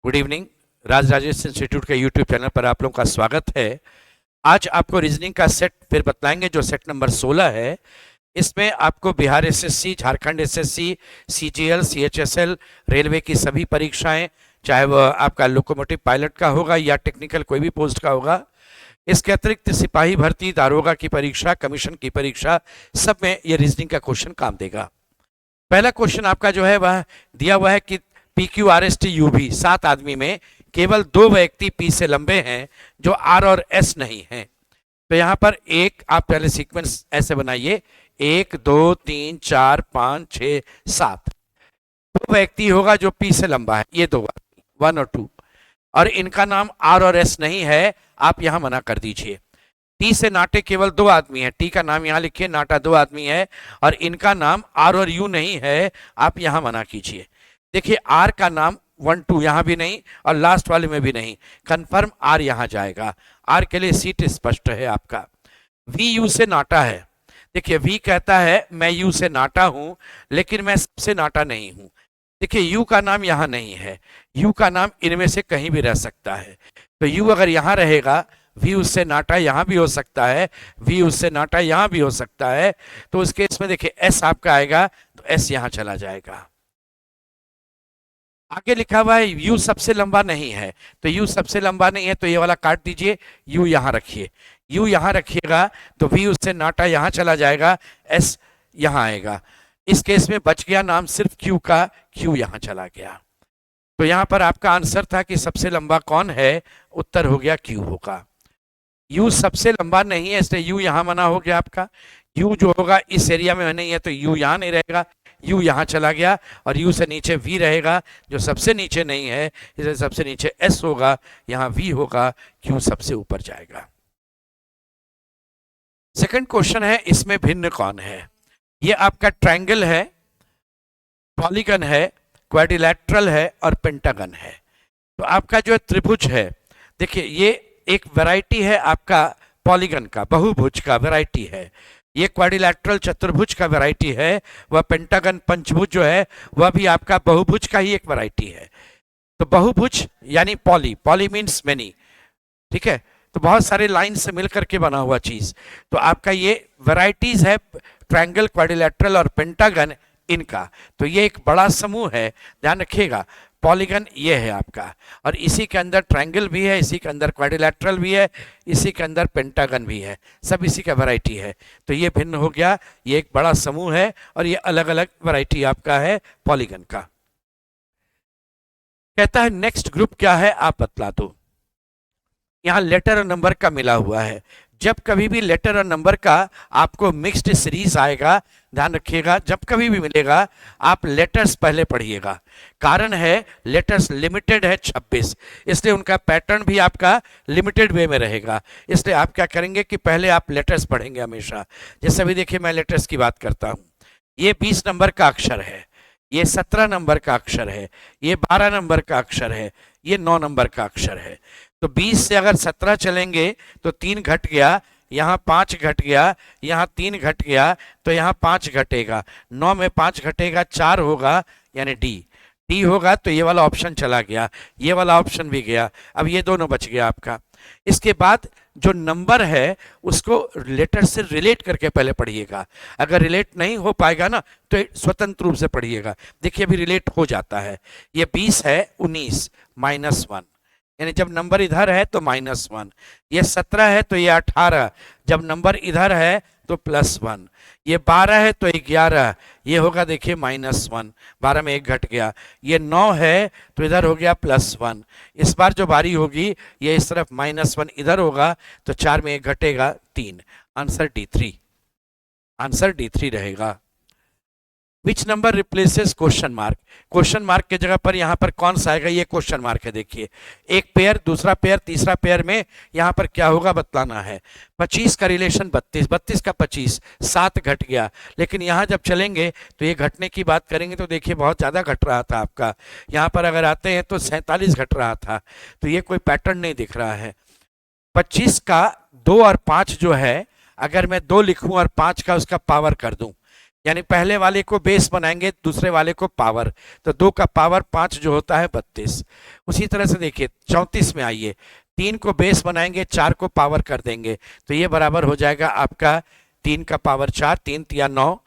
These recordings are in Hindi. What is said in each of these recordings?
Good evening. Raj Rajesh institute के यूट्यूब चैनल पर आप लोगों का स्वागत है। आज आपको रीजनिंग का सेट फिर बतलाएंगे जो सेट नंबर 16 है। इसमें आपको Bihar SSC, Jharkhand SSC, CGL, CHSL, railway की सभी परीक्षाएं, चाहे वह आपका लोकोमोटिव पायलट का होगा या टेक्निकल कोई भी पोस्ट का होगा, इसके अतिरिक्त सिपाही भर्ती, दारोगा की परीक्षा, कमीशन की परीक्षा, सब में ये रीजनिंग का क्वेश्चन काम देगा। पहला क्वेश्चन आपका जो है वह दिया हुआ है कि P Q R S T U भी 7 आदमी में केवल 2 व्यक्ति पी से लंबे हैं जो आर और एस नहीं हैं। तो यहां पर एक आप पहले सीक्वेंस ऐसे बनाइए, 1 2 3 4 5 6 7। 2 व्यक्ति होगा जो पी से लंबा है, ये 2 1 और 2, और इनका नाम आर और एस नहीं है, आप यहां मना कर दीजिए। टी से नाटे केवल 2 आदमी है, टी का नाम यहां लिखिए, नाटा 2 आदमी है और इनका नाम आर और यू नहीं है, आप यहां मना कीजिए। देखिए आर का नाम 1 2 यहां भी नहीं और लास्ट वाले में भी नहीं, कंफर्म आर यहां जाएगा। आर के लिए सीट स्पष्ट है आपका। वी यू से नाटा है। देखिए वी कहता है मैं यू से नाटा हूं, लेकिन मैं सबसे नाटा नहीं हूं। देखिए यू का नाम यहां नहीं है, यू का नाम इनमें से कहीं भी रह सकता है। तो यू अगर यहां रहेगा, वी उससे नाटा यहां भी हो सकता है, वी उससे नाटा यहां भी हो सकता है। तो उस केस में देखिए एस आपका आएगा, तो एस यहां चला जाएगा। आगे लिखा हुआ है यू सबसे लंबा नहीं है, तो यू सबसे लंबा नहीं है तो ये वाला काट दीजिए, यू यहां रखिए। यू यहां रखिएगा तो वी उससे नाटा यहां चला जाएगा, एस यहां आएगा। इस केस में बच गया नाम सिर्फ क्यू का, क्यू यहां चला गया। तो यहां पर आपका आंसर था कि सबसे लंबा कौन है, उत्तर हो गया क्यू होगा। यू सबसे लंबा नहीं है इसलिए यू यहां मना हो गया आपका। यू जो होगा इस एरिया में नहीं है तो यू यहां नहीं रहेगा, यू यहां चला गया। और यू से नीचे वी रहेगा जो सबसे नीचे नहीं है, इसलिए सबसे नीचे एस होगा, यहां वी होगा, क्यू सबसे ऊपर जाएगा। सेकंड क्वेश्चन है, इसमें भिन्न कौन है। ये आपका ट्रायंगल है, पॉलीगन है, क्वाड्रिलैटरल है और पेंटागन है। तो आपका जो त्रिभुज है, देखिए ये एक वैरायटी है आपका पॉलीगन का, बहुभुज का वैरायटी है। ये क्वाड्रिलैटरल चतुर्भुज का वैरायटी है, वह पेंटागन पंचभुज जो है वह भी आपका बहुभुज का ही एक वैरायटी है। तो बहुभुज यानी पॉली, पॉली मीन्स मेनी, ठीक है। तो बहुत सारे लाइन से मिलकर के बना हुआ चीज। तो आपका ये वैरायटीज है ट्रायंगल, क्वाड्रिलैटरल और पेंटागन इनका। तो ये एक बड़ा समूह है, ध्यान रखिएगा। पॉलीगन ये है आपका, और इसी के अंदर ट्रायंगल भी है, इसी के अंदर क्वाड्रिलैटरल भी है, इसी के अंदर पेंटागन भी है, सब इसी का वैरायटी है। तो ये भिन्न हो गया, ये एक बड़ा समूह है और ये अलग अलग वैरायटी आपका है पॉलीगन का। कहता है नेक्स्ट ग्रुप क्या है आप बतला दो। यहां लेटर और नंबर का मिला हुआ है। जब कभी भी लेटर और नंबर का आपको मिक्स्ड सीरीज आएगा, ध्यान रखिएगा, जब कभी भी मिलेगा आप लेटर्स पहले पढ़िएगा। कारण है लेटर्स लिमिटेड है 26, इसलिए उनका पैटर्न भी आपका लिमिटेड वे में रहेगा। इसलिए आप क्या करेंगे कि पहले आप लेटर्स पढ़ेंगे हमेशा। जैसे अभी देखिए मैं लेटर्स की बात करता हूं, ये 20 नंबर का अक्षर है, ये 17 नंबर का अक्षर है, ये 12 नंबर का अक्षर है, ये 9 नंबर का अक्षर है। तो 20 से अगर 17 चलेंगे तो 3 घट गया, यहाँ 5 घट गया, यहाँ 3 घट गया, तो यहाँ 5 घटेगा, 9 में 5 घटेगा, 4 होगा, यानी डी। डी होगा तो ये वाला ऑप्शन चला गया, ये वाला ऑप्शन भी गया, अब ये दोनों बच गया आपका। इसके बाद जो नंबर है उसको लेटर से रिलेट करके पहले पढ़िएगा। अगर रिलेट नहीं हो पाएगा ना तो स्वतंत्र रूप से पढ़िएगा। देखिए अभी रिलेट हो जाता है। ये 20 है, 19 -1, यानी जब नंबर इधर है तो -1। ये 17 है तो ये 18, जब नंबर इधर है तो +1। ये 12 है तो 11, ये होगा देखिए -1, 12 में 1 घट गया। ये 9 है तो इधर हो गया +1। इस बार जो बारी होगी ये इस तरफ -1 इधर होगा तो 4 में 1 घटेगा, 3। आंसर D3, आंसर D3 रहेगा। Which number replaces question mark. Question mark के जगह पर यहाँ पर कौन सा आएगा, ये क्वेश्चन मार्क है। देखिए एक पेयर, दूसरा पेयर, तीसरा पेयर में यहाँ पर क्या होगा बतलाना है। 25 का रिलेशन 32, 32 का 25, 7 घट गया। लेकिन यहाँ जब चलेंगे तो ये घटने की बात करेंगे तो देखिए बहुत ज़्यादा घट रहा था आपका। यहाँ पर अगर आते हैं तो 47 घट रहा था, तो ये कोई पैटर्न नहीं दिख रहा है। 25 का 2 और 5 जो है, अगर मैं 2 लिखूं और 5 का उसका पावर कर दूं यानी पहले वाले को बेस बनाएंगे, दूसरे वाले को पावर, तो 2 का पावर 5 जो होता है 32। उसी तरह से देखिए 34 में आइए, 3 को बेस बनाएंगे, 4 को पावर कर देंगे, तो ये बराबर हो जाएगा आपका 3 का पावर 4, 3 तिया 9,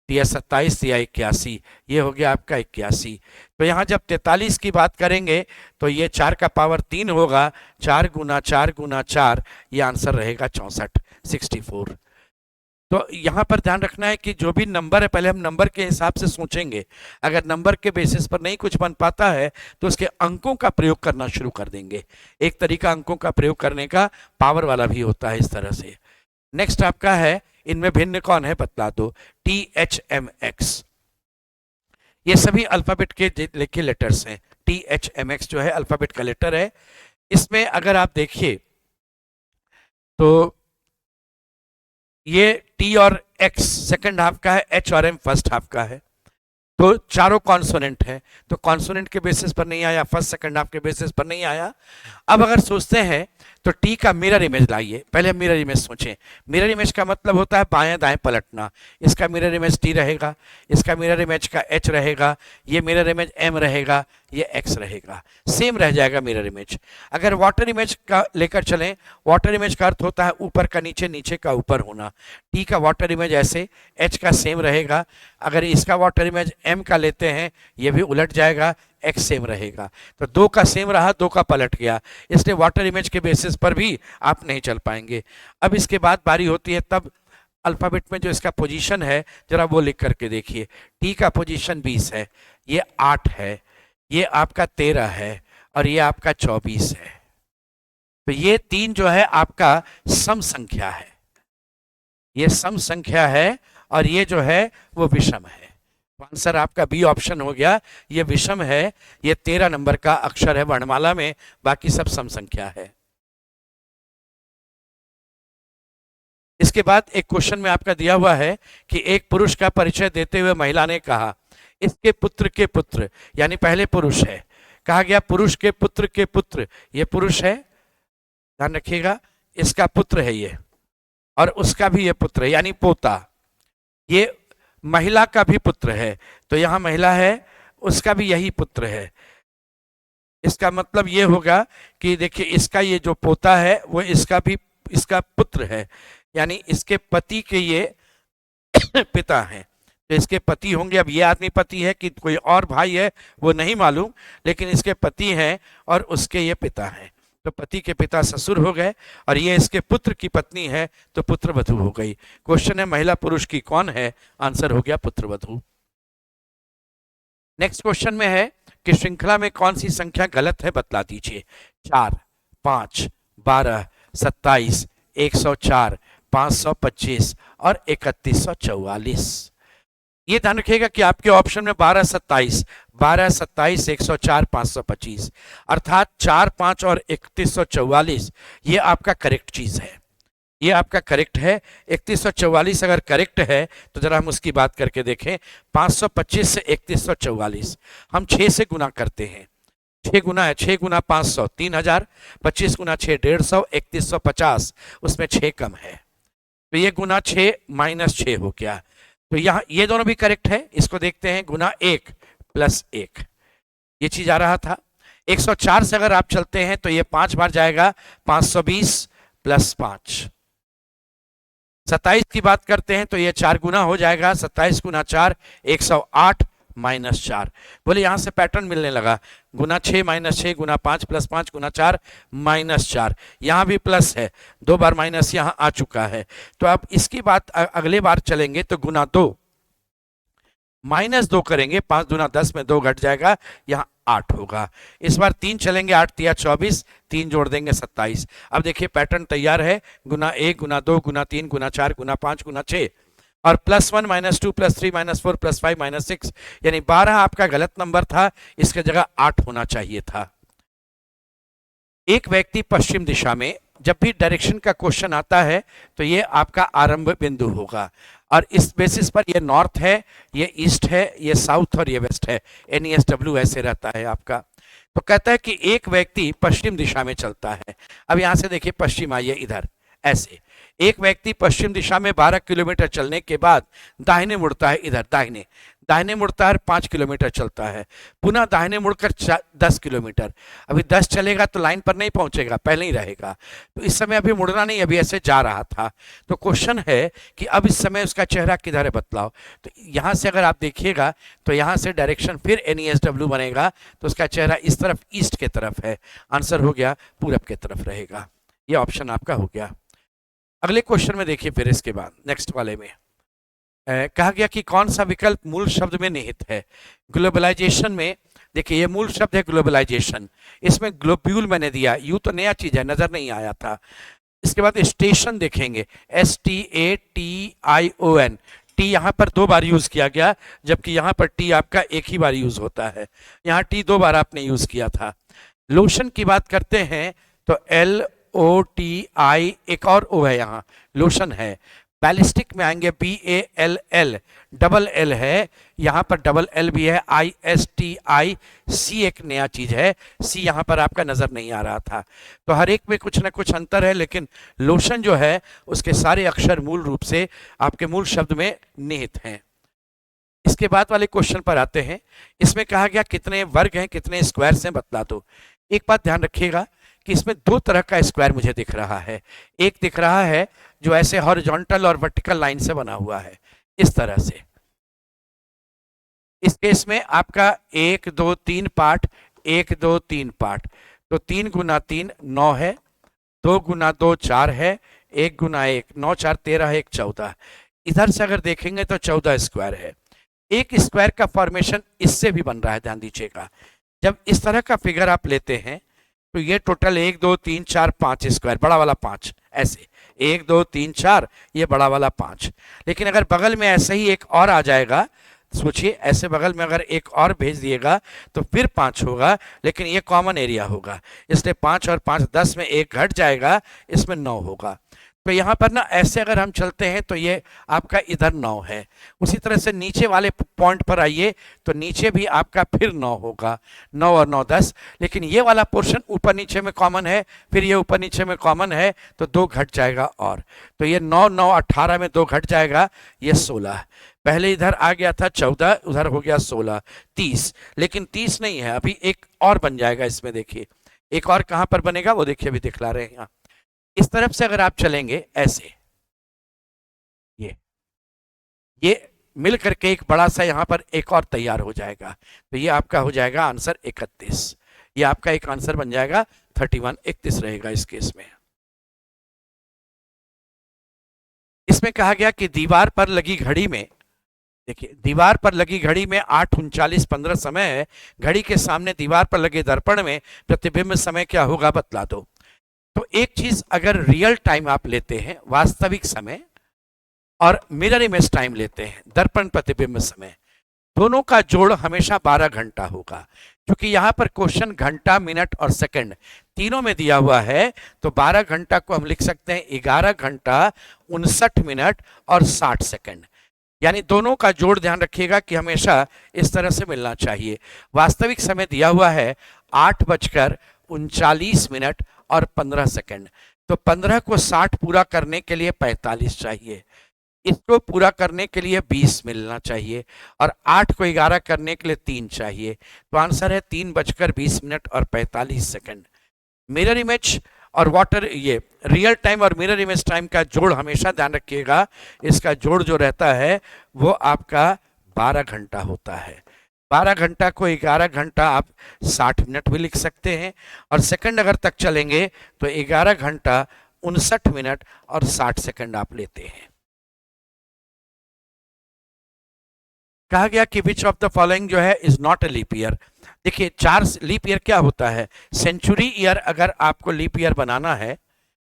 तिया 27, तिया 81, ये हो गया आपका 81। तो यहाँ जब 43 की बात करेंगे तो ये 4 का पावर 3 होगा, 4 गुना 4 गुना 4, ये आंसर रहेगा 64, 64। तो यहाँ पर ध्यान रखना है कि जो भी नंबर है पहले हम नंबर के हिसाब से सोचेंगे, अगर नंबर के बेसिस पर नहीं कुछ बन पाता है तो उसके अंकों का प्रयोग करना शुरू कर देंगे। एक तरीका अंकों का प्रयोग करने का पावर वाला भी होता है इस तरह से। नेक्स्ट आपका है, इनमें भिन्न कौन है बतला दो, THMX। ये सभी अल्फाबेट के लिखे लेटर्स हैं। THMX जो है अल्फाबेट का लेटर है। इसमें अगर आप देखिए तो ये T और X सेकंड हाफ का है, H और M फर्स्ट हाफ का है, तो चारों कॉन्सोनेंट है, तो कॉन्सोनेंट के बेसिस पर नहीं आया, फर्स्ट सेकंड हाफ के बेसिस पर नहीं आया। अब अगर सोचते हैं तो टी का मिरर इमेज लाइए, पहले मिरर इमेज सोचें। मिरर इमेज का मतलब होता है बाएं दाएं पलटना। इसका मिरर इमेज टी रहेगा, इसका मिरर इमेज का एच रहेगा, ये मिरर इमेज एम रहेगा, ये एक्स रहेगा, सेम रह जाएगा मिरर इमेज। अगर वाटर इमेज का लेकर चलें, वाटर इमेज का अर्थ होता है ऊपर का नीचे, नीचे का ऊपर होना। टी का वाटर इमेज ऐसे, एच का सेम रहेगा। अगर इसका वाटर इमेज एम का लेते हैं, ये भी उलट जाएगा, एक्स सेम रहेगा। तो 2 का सेम रहा, 2 का पलट गया, इसलिए वाटर इमेज के बेसिस पर भी आप नहीं चल पाएंगे। अब इसके बाद बारी होती है तब अल्फाबेट में जो इसका पोजीशन है जरा वो लिख करके देखिए। टी का पोजीशन 20 है, ये 8 है, ये आपका 13 है और ये आपका 24 है। तो ये 3 जो है आपका सम संख्या है, ये सम संख्या है और ये जो है वो विषम है। आंसर आपका बी ऑप्शन हो गया, ये विषम है, ये 13 नंबर का अक्षर है वर्णमाला में, बाकी सब सम संख्या है। इसके बाद एक क्वेश्चन में आपका दिया हुआ है कि एक पुरुष का परिचय देते हुए महिला ने कहा इसके पुत्र के पुत्र, यानी पहले पुरुष है, कहा गया पुरुष के पुत्र के पुत्र, ये पुरुष है, ध्यान रखिएगा, इसका पुत्र है ये और उसका भी ये पुत्र है यानी पोता, ये महिला का भी पुत्र है, तो यहां महिला है, उसका भी यही पुत्र है। इसका मतलब ये होगा कि देखिए इसका ये जो पोता है वो इसका भी इसका पुत्र है, यानी इसके पति के ये पिता हैं, तो इसके पति होंगे। अब ये आदमी पति है कि कोई और भाई है वो नहीं मालूम, लेकिन इसके पति हैं और उसके ये पिता हैं, तो पति के पिता ससुर हो गए और ये इसके पुत्र की पत्नी है तो पुत्रवधू हो गई। क्वेश्चन है महिला पुरुष की कौन है, आंसर हो गया पुत्रवधू। नेक्स्ट क्वेश्चन में है कि श्रृंखला में कौन सी संख्या गलत है बतला दीजिए। 4, 5, 12, 27, 104, 525 और 3144। ये ध्यान रखिएगा कि आपके ऑप्शन में 12, 27, 104, 525 अर्थात 4, 5 और 3144 ये आपका करेक्ट चीज है, ये आपका करेक्ट है। 3144 अगर करेक्ट है तो जरा हम उसकी बात करके देखें। 525 से 3144 हम 6 से गुना करते हैं, 6 गुना है, 6 गुना 500 3000, 25 गुना 6 150, 3150 उसमें 6 कम है, तो ये गुना 6 माइनस 6 हो गया। तो यहाँ ये दोनों भी करेक्ट है। इसको देखते हैं, गुना 1 प्लस 1 ये चीज आ रहा था। 104 से अगर आप चलते हैं तो ये 5 बार जाएगा, 520 प्लस 5। 27 की बात करते हैं तो ये 4 गुना हो जाएगा, 27 गुना 4 108 माइनस 4। बोले यहां से पैटर्न मिलने लगा, गुना 6 माइनस 6 गुना 5 प्लस 5 गुना 4 माइनस 4, यहां भी प्लस है, 2 बार माइनस यहां आ चुका है। तो अब इसकी बात अगले बार चलेंगे तो गुना 2 माइनस 2 करेंगे, 5 गुना 10 में 2 घट जाएगा, यहां 8 होगा। इस बार 3 चलेंगे, 8 तिया 24, 3 जोड़ देंगे 27। अब देखिए पैटर्न तैयार है, गुना 1 गुना 2 गुना 3 गुना 4 गुना 5 गुना 6 और +1 -2 +3 -4 +5 -6, यानी 12 आपका गलत नंबर था, इसके जगह 8 होना चाहिए था। एक व्यक्ति पश्चिम दिशा में, जब भी डायरेक्शन का क्वेश्चन आता है तो ये आपका आरंभ बिंदु होगा और इस बेसिस पर ये नॉर्थ है, ये ईस्ट है, ये साउथ और ये वेस्ट है, NESW ऐसे रहता है आपका। तो कहता है कि एक व्यक्ति पश्चिम दिशा में चलता है। अब यहां से देखिए पश्चिम आइए इधर, ऐसे एक व्यक्ति पश्चिम दिशा में 12 किलोमीटर चलने के बाद दाहिने मुड़ता है, इधर दाहिने दाहिने मुड़ता है, 5 किलोमीटर चलता है, पुनः दाहिने मुड़कर 10 किलोमीटर। अभी 10 चलेगा तो लाइन पर नहीं पहुंचेगा, पहले ही रहेगा। तो इस समय अभी मुड़ना नहीं, अभी ऐसे जा रहा था। तो क्वेश्चन है कि अब इस समय उसका चेहरा किधर है, बतलाओ। तो यहाँ से अगर आप देखिएगा तो यहाँ से डायरेक्शन फिर NESW बनेगा, तो उसका चेहरा इस तरफ ईस्ट के तरफ है। आंसर हो गया पूरब के तरफ रहेगा। ये ऑप्शन आपका हो गया। अगले क्वेश्चन में देखिए, फिर इसके बाद नेक्स्ट वाले में कहा गया कि कौन सा विकल्प मूल शब्द में निहित है। ग्लोबलाइजेशन में देखिए, ये मूल शब्द है ग्लोबलाइजेशन, इसमें ग्लोब्यूल मैंने दिया, यू तो नया चीज है, नजर नहीं आया था। इसके बाद स्टेशन देखेंगे, STATION, टी यहाँ पर 2 बार यूज किया गया, जबकि यहाँ पर टी आपका एक ही बार यूज होता है, यहाँ टी 2 बार आपने यूज किया था। लोशन की बात करते हैं तो LOTI, एक और ओ है यहाँ, लोशन है। बैलिस्टिक में आएंगे BALL, डबल एल है, यहाँ पर डबल एल भी है, ISTIC एक नया चीज है, सी यहाँ पर आपका नजर नहीं आ रहा था। तो हर एक में कुछ ना कुछ अंतर है, लेकिन लोशन जो है उसके सारे अक्षर मूल रूप से आपके मूल शब्द में निहित हैं। इसके बाद वाले क्वेश्चन पर आते हैं। इसमें कहा गया कितने वर्ग हैं, कितने स्क्वायर्स हैं, बतला दो। एक बात ध्यान रखिएगा कि इसमें 2 तरह का स्क्वायर मुझे दिख रहा है। एक दिख रहा है जो ऐसे हॉरिजॉन्टल और वर्टिकल लाइन से बना हुआ है, इस तरह से। इस केस में आपका 1 2 3 पार्ट, 1 2 3 पार्ट, तो 3 गुना 3 9 है, 2 गुना 2 4 है, 1 गुना 1 9 4 13 1 14। इधर से अगर देखेंगे तो 14 स्क्वायर है। एक स्क्वायर का फॉर्मेशन इससे भी बन रहा है, ध्यान दीजिएगा। जब इस तरह का फिगर आप लेते हैं तो ये टोटल 1 2 3 4 5 स्क्वायर, बड़ा वाला 5, ऐसे 1 2 3 4, ये बड़ा वाला 5। लेकिन अगर बगल में ऐसे ही एक और आ जाएगा, सोचिए ऐसे बगल में अगर एक और भेज दिएगा तो फिर 5 होगा, लेकिन ये कॉमन एरिया होगा, इसलिए 5 और 5 10 में 1 घट जाएगा, इसमें 9 होगा। तो यहाँ पर ना ऐसे अगर हम चलते हैं तो ये आपका इधर 9 है। उसी तरह से नीचे वाले पॉइंट पर आइए तो नीचे भी आपका फिर 9 होगा, 9 और 9 10। लेकिन ये वाला पोर्शन ऊपर नीचे में कॉमन है, फिर ये ऊपर नीचे में कॉमन है, तो 2 घट जाएगा और, तो ये 9 9 18 में 2 घट जाएगा, ये 16। पहले इधर आ गया था 14, उधर हो गया 16, 30। लेकिन 30 नहीं है, अभी एक और बन जाएगा इसमें। देखिए एक और कहाँ पर बनेगा वो देखिए, अभी दिखला रहे हैं यहाँ। इस तरफ से अगर आप चलेंगे ऐसे, ये मिल करके एक बड़ा सा यहाँ पर एक और तैयार हो जाएगा, तो ये आपका हो जाएगा आंसर 31। ये आपका एक आंसर बन जाएगा 31, 31 रहेगा इस केस में। इसमें कहा गया कि दीवार पर लगी घड़ी में, देखिए दीवार पर लगी घड़ी में 8:39:15 समय है, घड़ी के सामने दीवार पर लगे दर्पण में प्रतिबिंब समय क्या होगा, बतला दो। तो एक चीज अगर रियल टाइम आप लेते हैं, वास्तविक समय, और मिरर इमेज टाइम लेते हैं, दर्पण प्रतिबिंब समय, दोनों का जोड़ हमेशा 12 घंटा होगा। क्योंकि यहाँ पर क्वेश्चन घंटा, मिनट और सेकंड तीनों में दिया हुआ है, तो 12 घंटा को हम लिख सकते हैं 11 घंटा 59 मिनट और 60 सेकंड। यानी दोनों का जोड़ ध्यान रखिएगा कि हमेशा इस तरह से मिलना चाहिए। वास्तविक समय दिया हुआ है 8:39 और 15 सेकंड, तो 15 को 60 पूरा करने के लिए 45 चाहिए, इसको पूरा करने के लिए 20 मिलना चाहिए, और 8 को 11 करने के लिए 3 चाहिए। तो आंसर है 3:20 और 45 सेकंड। मिरर इमेज और वाटर, ये रियल टाइम और मिरर इमेज टाइम का जोड़ हमेशा ध्यान रखिएगा, इसका जोड़ जो रहता है वो आपका 12 घंटा होता है। 12 घंटा को 11 घंटा आप 60 मिनट भी लिख सकते हैं, और सेकंड अगर तक चलेंगे तो 11 घंटा 59 मिनट और 60 सेकंड आप लेते हैं। कहा गया कि विच ऑफ द फॉलोइंग जो है is not a leap year. देखिए 4 लीप ईयर क्या होता है, सेंचुरी ईयर अगर आपको लीप ईयर बनाना है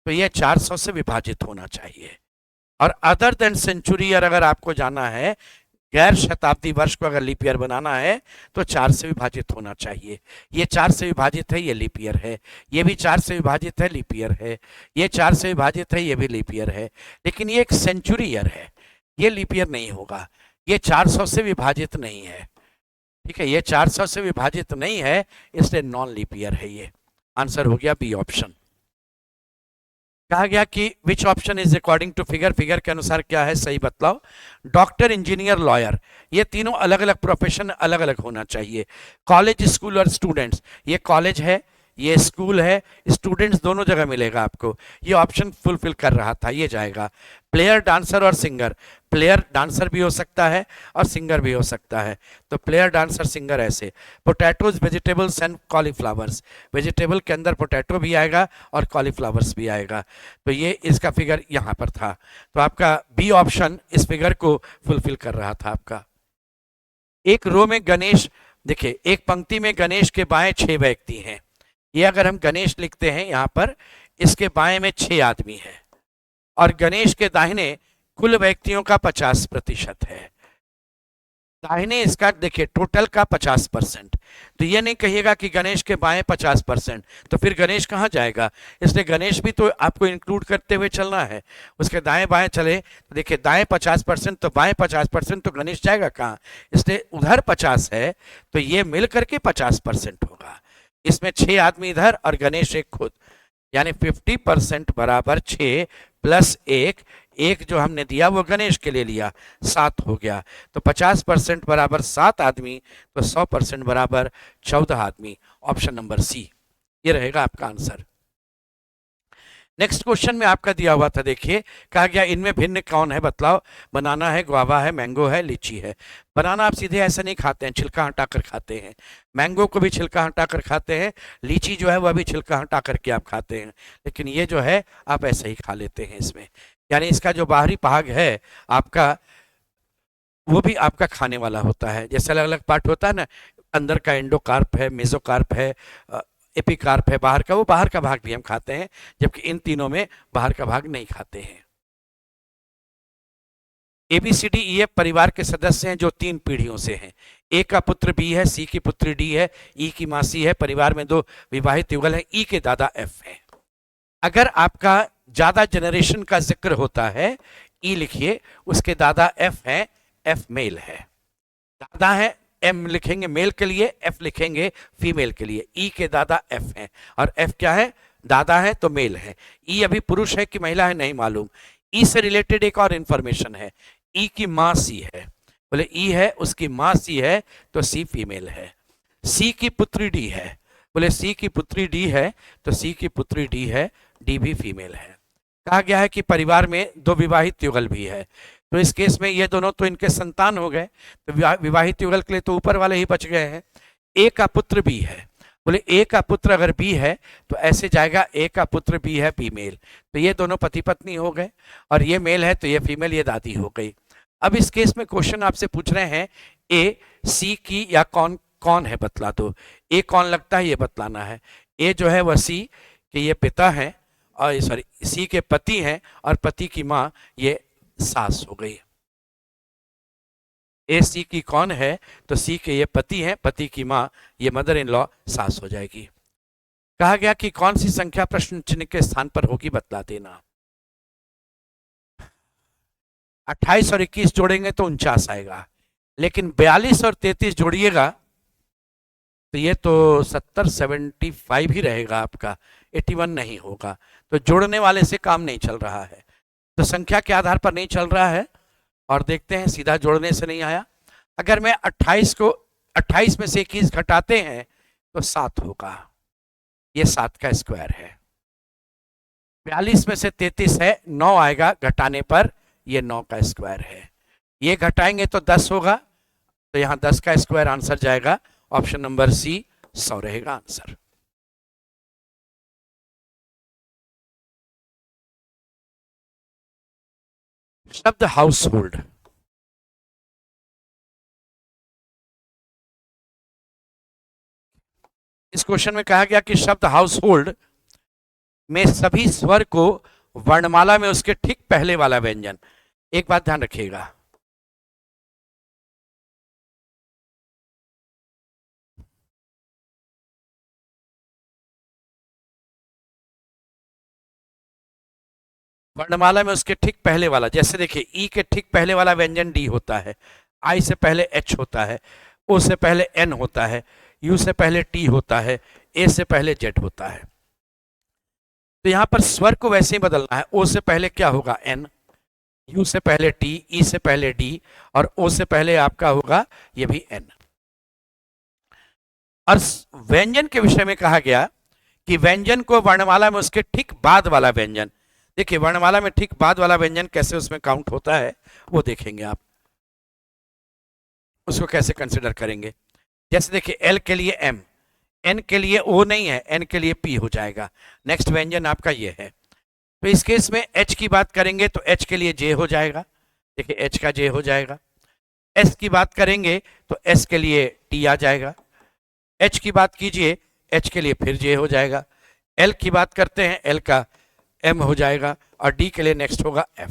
तो यह 400 से विभाजित होना चाहिए, और अदर देन सेंचुरी ईयर अगर आपको जाना है, गैर शताब्दी वर्ष को अगर लीप ईयर बनाना है तो 4 से विभाजित होना चाहिए। ये 4 से विभाजित है, ये लीप ईयर है, ये भी 4 से विभाजित है, लीप ईयर है, ये 4 से विभाजित है, ये भी लीप ईयर है। लेकिन ये एक सेंचुरी ईयर है, ये लीप ईयर नहीं होगा, ये 400 से विभाजित नहीं है, ठीक है, ये 400 से विभाजित नहीं है, इसलिए नॉन लीप ईयर है। ये आंसर हो गया बी ऑप्शन। कहा गया कि which option is according to figure, figure के अनुसार क्या है सही बतलाओ। डॉक्टर, इंजीनियर, लॉयर, ये तीनों अलग अलग प्रोफेशन, अलग अलग होना चाहिए। कॉलेज, स्कूल और स्टूडेंट्स, ये कॉलेज है, ये स्कूल है, स्टूडेंट्स दोनों जगह मिलेगा आपको। ये ऑप्शन फुलफिल कर रहा था, ये जाएगा। प्लेयर, डांसर और सिंगर, प्लेयर डांसर भी हो सकता है और सिंगर भी हो सकता है, तो प्लेयर डांसर सिंगर ऐसे। Potatoes, vegetables and cauliflowers, vegetable के अंदर पोटैटो भी आएगा और कॉलीफ्लावर्स भी आएगा, तो ये इसका फिगर यहाँ पर था। तो आपका बी ऑप्शन इस फिगर को फुलफिल कर रहा था आपका। एक रो में गणेश, देखिए एक पंक्ति में गणेश के बाएं 6 व्यक्ति हैं। ये अगर हम गणेश लिखते हैं यहाँ पर, इसके बाएं में 6 आदमी हैं और गणेश के दाहिने कुल व्यक्तियों का 50% है। दाहिने इसका देखिए टोटल का 50%, तो ये नहीं कहिएगा कि गणेश के बाएं 50%, तो फिर गणेश कहाँ जाएगा। इसलिए गणेश भी तो आपको इंक्लूड करते हुए चलना है। उसके दाएं बाएं चले तो देखिए दाएं 50%, तो बाएं 50%, तो गणेश जाएगा कहाँ। इसलिए उधर 50 है, तो ये मिल करके 50% होगा। इसमें 6 आदमी इधर और गणेश एक खुद, यानी 50% बराबर 6 प्लस 1, एक जो हमने दिया वो गणेश के लिए लिया, 7 हो गया। तो 50% बराबर 7 आदमी, तो 100% बराबर 14 आदमी। ऑप्शन नंबर सी ये रहेगा आपका आंसर। नेक्स्ट क्वेश्चन में आपका दिया हुआ था, देखिए कहा गया इनमें भिन्न कौन है बतलाओ। बनाना है, गुआवा है, मैंगो है, लीची है। बनाना आप सीधे ऐसे नहीं खाते हैं, छिलका हटाकर खाते हैं। मैंगो को भी छिलका हटाकर खाते हैं। लीची जो है वह भी छिलका हटा करके आप खाते हैं, लेकिन ये जो है आप ऐसे ही खा लेते हैं इसमें, यानी इसका जो बाहरी भाग है आपका वो भी आपका खाने वाला होता है। जैसे अलग अलग पार्ट होता है ना, अंदर का एंडोकार्प है, मेसोकार्प है, एपिकार्प है बाहर का, वो बाहर का भाग भी हम खाते हैं, जबकि इन तीनों में बाहर का भाग नहीं खाते हैं। ABCDEF परिवार के सदस्य हैं जो 3 पीढ़ियों से हैं। ए का पुत्र बी है, सी की पुत्री डी है, ई की माँ सी है, परिवार में 2 विवाहित युगल हैं, ई के दादा एफ है। अगर आपका ज्यादा जनरेशन का जिक्र होता है, ई लिखिए, उसके दादा एफ है, एफ मेल है। दादा है, एम लिखेंगे मेल के लिए, एफ लिखेंगे फीमेल के लिए। ई के दादा एफ हैं और एफ क्या है, दादा है तो मेल है। ई अभी पुरुष है कि महिला है नहीं मालूम। ई से रिलेटेड एक और इंफॉर्मेशन है, ई की माँ सी है, बोले ई है उसकी माँ सी है तो सी फीमेल है। सी की पुत्री डी है, बोले सी की पुत्री डी है तो सी की पुत्री डी है, डी भी फीमेल है। कहा गया है कि परिवार में 2 विवाहित युगल भी है, तो इस केस में ये दोनों तो इनके संतान हो गए, तो विवाहित युगल के लिए तो ऊपर वाले ही बच गए हैं। ए का पुत्र बी है, बोले ए का पुत्र अगर बी है तो ऐसे जाएगा, ए का पुत्र बी है फीमेल, तो ये दोनों पति पत्नी हो गए, और ये मेल है तो ये फीमेल, ये दादी हो गई। अब इस केस में क्वेश्चन आपसे पूछ रहे हैं ए सी की या कौन कौन है बतला दो। ए कौन लगता है ये बतलाना है। ए जो है वह सी के ये पिता हैं, और सॉरी सी के पति हैं, और पति की माँ ये सास हो गई। ए सी की कौन है, तो सी के ये पति हैं, पति की माँ ये मदर इन लॉ सास हो जाएगी। कहा गया कि कौन सी संख्या प्रश्न चिन्ह के स्थान पर होगी बतला देना। 28 और 21 जोड़ेंगे तो 49 आएगा, लेकिन 42 और 33 जोड़िएगा तो ये तो 75 ही रहेगा आपका, 81 नहीं होगा। तो जोड़ने वाले से काम नहीं चल रहा है, तो संख्या के आधार पर नहीं चल रहा है। और देखते हैं, सीधा जोड़ने से नहीं आया। अगर मैं 28 में से 21 घटाते हैं तो 7 होगा, ये 7 का स्क्वायर है। 42 में से 33 है, 9 आएगा घटाने पर, ये 9 का स्क्वायर है। ये घटाएंगे तो 10 होगा, तो यहां 10 का स्क्वायर आंसर जाएगा। ऑप्शन नंबर सी 100 रहेगा आंसर। शब्द हाउस होल्ड, इस क्वेश्चन में कहा गया कि शब्द हाउस होल्ड में सभी स्वर को वर्णमाला में उसके ठीक पहले वाला व्यंजन। एक बात ध्यान रखिएगा, वर्णमाला में उसके ठीक पहले वाला, जैसे देखिए ई के ठीक पहले वाला व्यंजन डी होता है, आई से पहले एच होता है, ओ से पहले एन होता है, यू से पहले टी होता है, ए से पहले जेड होता है। तो यहां पर स्वर को वैसे ही बदलना है। ओ से पहले क्या होगा? एन, यू से पहले टी, ई से पहले डी, और ओ से पहले आपका होगा ये भी एन। और व्यंजन के विषय में कहा गया कि व्यंजन को वर्णमाला में उसके ठीक बाद वाला व्यंजन, देखिए वर्णमाला में ठीक बाद वाला व्यंजन कैसे उसमें काउंट होता है वो देखेंगे आप, उसको कैसे कंसिडर करेंगे। जैसे देखिए एल के लिए एम, एन के लिए ओ नहीं है, एन के लिए पी हो जाएगा। नेक्स्ट व्यंजन आपका ये है। तो इस केस में एच की बात करेंगे तो एच के लिए जे हो जाएगा, देखिए एच का जे हो जाएगा। एस की बात करेंगे तो एस के लिए टी आ जाएगा। एच की बात कीजिए, एच के लिए फिर जे हो जाएगा। एल की बात करते हैं, एल का एम हो जाएगा, और डी के लिए नेक्स्ट होगा एफ।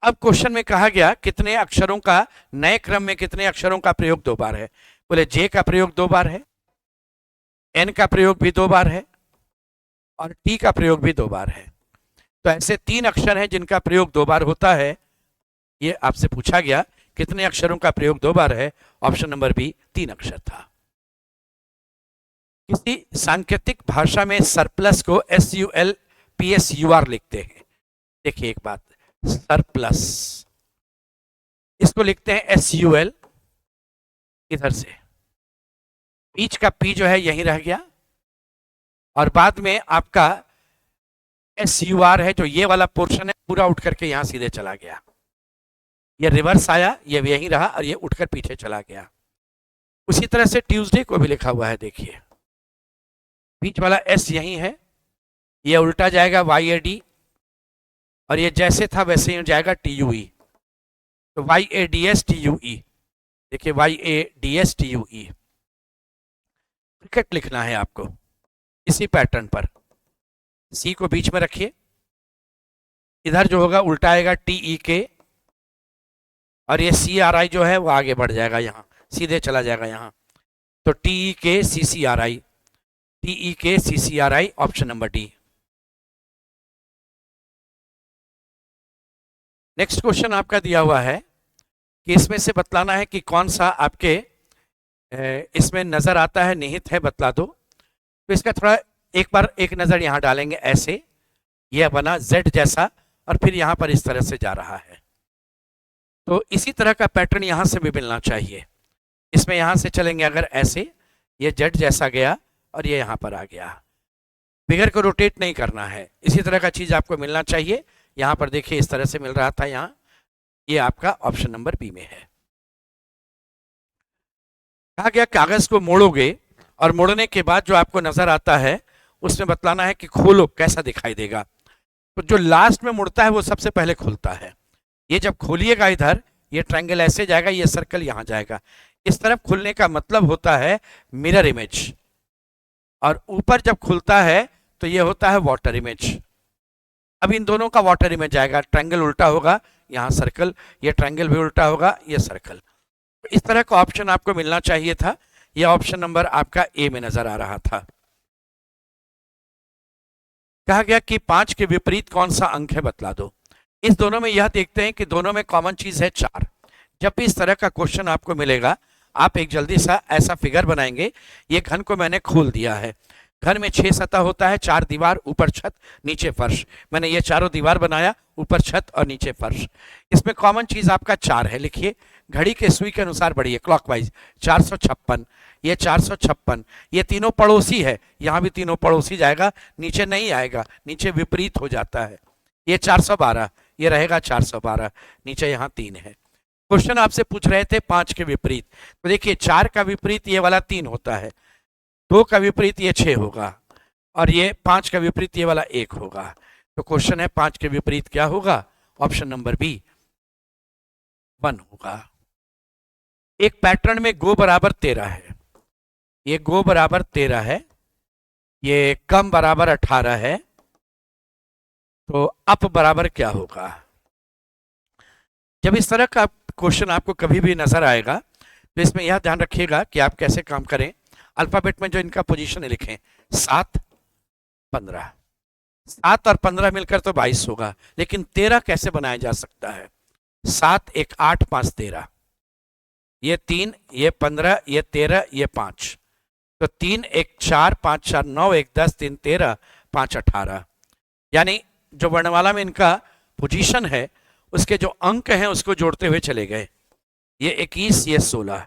अब क्वेश्चन में कहा गया कितने अक्षरों का, नए क्रम में कितने अक्षरों का प्रयोग 2 बार है? बोले जे का प्रयोग 2 बार है, एन का प्रयोग भी 2 बार है, और टी का प्रयोग भी 2 बार है। तो ऐसे 3 अक्षर हैं जिनका प्रयोग 2 बार होता है। ये आपसे पूछा गया कितने अक्षरों का प्रयोग 2 बार है? ऑप्शन नंबर बी 3 अक्षर था। किसी सांकेतिक भाषा में सरप्लस को SULPSUR लिखते हैं। देखिए एक बात, सरप्लस इसको लिखते हैं SUL, इधर से बीच का P जो है यहीं रह गया, और बाद में आपका SUR है जो ये वाला पोर्शन है पूरा उठ करके यहां सीधे चला गया, ये रिवर्स आया, ये यहीं रहा, और ये उठकर पीछे चला गया। उसी तरह से ट्यूसडे को भी लिखा हुआ है, देखिए बीच वाला S यहीं है, ये उल्टा जाएगा YAD, और ये जैसे था वैसे ही जाएगा TUE, तो YADS TUE, देखिए YADS TUE। क्रिकेट लिखना है आपको इसी पैटर्न पर, C को बीच में रखिए, इधर जो होगा उल्टा आएगा TEK, और ये CRI जो है वो आगे बढ़ जाएगा, यहां सीधे चला जाएगा यहां, तो TEK CCRI, TEK CCRI, option number D. Next question आपका दिया हुआ है कि इसमें से बतलाना है कि कौन सा आपके इसमें नजर आता है, निहित है, बतला दो। तो इसका थोड़ा एक बार एक नजर यहां डालेंगे, ऐसे यह बना Z जैसा, और फिर यहां पर इस तरह से जा रहा है। तो इसी तरह का पैटर्न यहां से भी मिलना चाहिए। इसमें यहां से चलेंगे अगर ऐसे, ये Z जैसा गया और ये यहां पर आ गया, फिगर को रोटेट नहीं करना है, इसी तरह का चीज आपको मिलना चाहिए। यहां पर देखिए इस तरह से मिल रहा था, यहां ये आपका ऑप्शन नंबर बी में है। कहा गया कागज को मोड़ोगे और मोड़ने के बाद जो आपको नजर आता है उसमें बतलाना है कि खोलो कैसा दिखाई देगा। तो जो लास्ट में मुड़ता है वो सबसे पहले खुलता है। ये जब खोलिएगा इधर, ये ट्रायंगल ऐसे जाएगा, ये सर्कल यहां जाएगा। इस तरफ खुलने का मतलब होता है मिरर इमेज, और ऊपर जब खुलता है तो ये होता है वाटर इमेज। अब इन दोनों का वाटर इमेज आएगा, ट्रायंगल उल्टा होगा, यहाँ सर्कल, ये ट्रायंगल भी उल्टा होगा, ये सर्कल। इस तरह का ऑप्शन आपको मिलना चाहिए था, यह ऑप्शन नंबर आपका ए में नजर आ रहा था। कहा गया कि 5 के विपरीत कौन सा अंक है, बतला दो। इस दोनों में यह देखते हैं कि दोनों में कॉमन चीज है 4। जब भी इस तरह का क्वेश्चन आपको मिलेगा, आप एक जल्दी सा ऐसा फिगर बनाएंगे। ये घन को मैंने खोल दिया है, घर में 6 सतह होता है, 4 दीवार, ऊपर छत, नीचे फर्श। मैंने ये चारों दीवार बनाया, ऊपर छत और नीचे फर्श। इसमें कॉमन चीज आपका 4 है। लिखिए, घड़ी के सुई के अनुसार बढ़िए क्लॉकवाइज, 456, ये 456, ये तीनों पड़ोसी है, यहां भी तीनों पड़ोसी जाएगा, नीचे नहीं आएगा, नीचे विपरीत हो जाता है। ये 412, ये रहेगा 412, नीचे यहां 3 है। क्वेश्चन आपसे पूछ रहे थे 5 के विपरीत, तो देखिए 4 का विपरीत ये वाला 3 होता है, 2 का विपरीत ये 6 होगा, और ये 5 का विपरीत ये वाला 1 होगा। तो क्वेश्चन है 5 के विपरीत क्या होगा, ऑप्शन नंबर बी 1 होगा। एक पैटर्न में गो बराबर 13 है, ये गो बराबर 13 है, ये कम बराबर 18 है, तो अप बराबर क्या होगा। जब इस तरह का क्वेश्चन आपको कभी भी नजर आएगा तो इसमें यह ध्यान रखिएगा कि आप कैसे काम करें। अल्फाबेट में जो इनका पोजीशन है लिखें, 7 15, 7 और 15 मिलकर तो 22 होगा, लेकिन 13 कैसे बनाया जा सकता है। 7 1 8 5 13, ये 3, ये 15, ये 13, ये 5, तो 3 1 4 5 4 9 1 10 3 13 5 18, यानी जो वर्णमाला में इनका पोजीशन है उसके जो अंक हैं उसको जोड़ते हुए चले गए। ये 21, ये 16,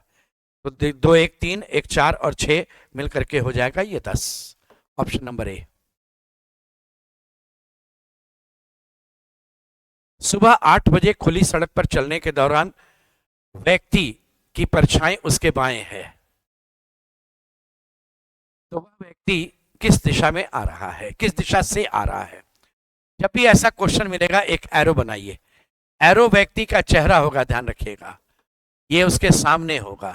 तो 2 1 3 1 4 और 6 मिल करके हो जाएगा ये 10। Option number A. सुबह 8 बजे खुली सड़क पर चलने के दौरान व्यक्ति की परछाई उसके बाएं है, तो वह व्यक्ति किस दिशा में आ रहा है, किस दिशा से आ रहा है। जब भी ऐसा क्वेश्चन मिलेगा एक एरो बनाइए। एरो व्यक्ति का चेहरा होगा, ध्यान रखिएगा। ये उसके सामने होगा,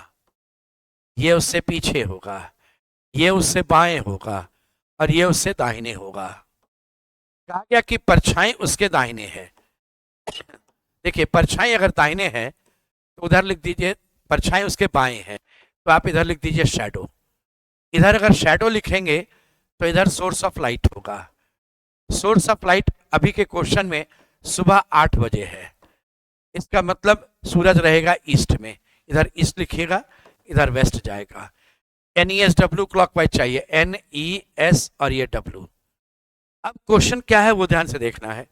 ये उससे पीछे होगा, ये उससे बाएं होगा और ये उससे दाहिने होगा। कहा गया कि परछाई उसके दाहिने है। देखिए परछाई अगर दाहिने है तो उधर लिख दीजिए परछाई उसके बाएं है, तो आप इधर लिख दीजिए शैडो। इधर अगर शैडो लिखेंगे तो इधर सोर्स ऑफ लाइट होगा। सोर्स ऑफ लाइट अभी के क्वेश्चन में सुबह 8 बजे है, इसका मतलब सूरज रहेगा ईस्ट में। इधर ईस्ट लिखिएगा, इधर वेस्ट जाएगा। NESW क्लॉकवाइज चाहिए, NES और ये W। अब क्वेश्चन क्या है वो ध्यान से देखना है,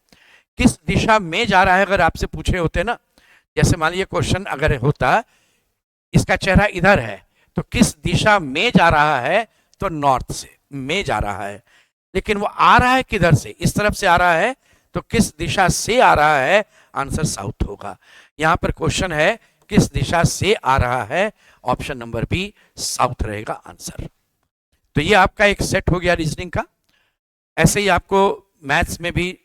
किस दिशा में जा रहा है। अगर आपसे पूछे होते ना, जैसे मान लीजिए क्वेश्चन अगर होता इसका चेहरा इधर है तो किस दिशा में जा रहा है, तो नॉर्थ से में जा रहा है। लेकिन वो आ रहा है किधर से, इस तरफ से आ रहा है, तो किस दिशा से आ रहा है, आंसर साउथ होगा। यहां पर क्वेश्चन है किस दिशा से आ रहा है, ऑप्शन नंबर बी साउथ रहेगा आंसर। तो ये आपका एक सेट हो गया रीजनिंग का। ऐसे ही आपको मैथ्स में भी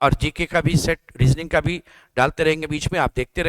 और जीके का भी सेट, रीजनिंग का भी डालते रहेंगे बीच में, आप देखते रहेंगे।